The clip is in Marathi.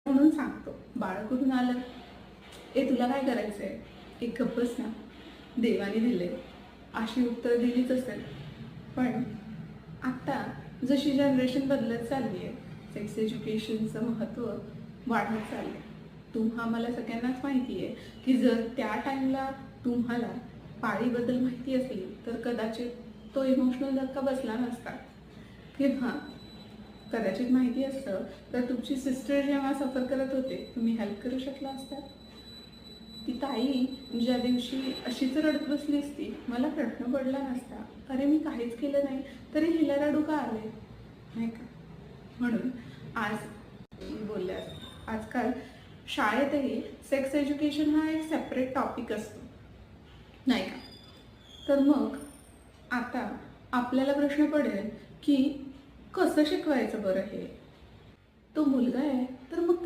म्हणून सांगतो, बाळ कुठून आलं, तुला काय करायचंय, एक गप्पच ना, देवाने दिले, अशी उत्तर दिलीच असेल. पण आता जशी जनरेशन बदलत चालली आहे, सेक्स एज्युकेशनचं महत्त्व वाढत चाललं आहे. मला सगळ्यांनाच माहिती आहे की जर त्या टाईमला तुम्हाला पाळीबद्दल माहिती असली तर कदाचित तो इमोशनल धक्का बसला नसता, किंवा कदाचित माहिती असतं तर तुमची सिस्टर जेव्हा सफर करत होते तुम्ही हेल्प करू शकला असता. ती ताई ज्या दिवशी अशीच रडत बसली असती, मला प्रश्न पडला नसता, अरे मी काहीच केलं नाही तरी हिला रडू का आले, नाही का. म्हणून आज बोलले, आजकाल शाळेतही सेक्स एज्युकेशन हा एक सेपरेट टॉपिक असतो, नाही का. तर मग आता आपल्याला प्रश्न पडेल की कसं शिकवायचं बरं हे. तो मुलगा आहे तर मग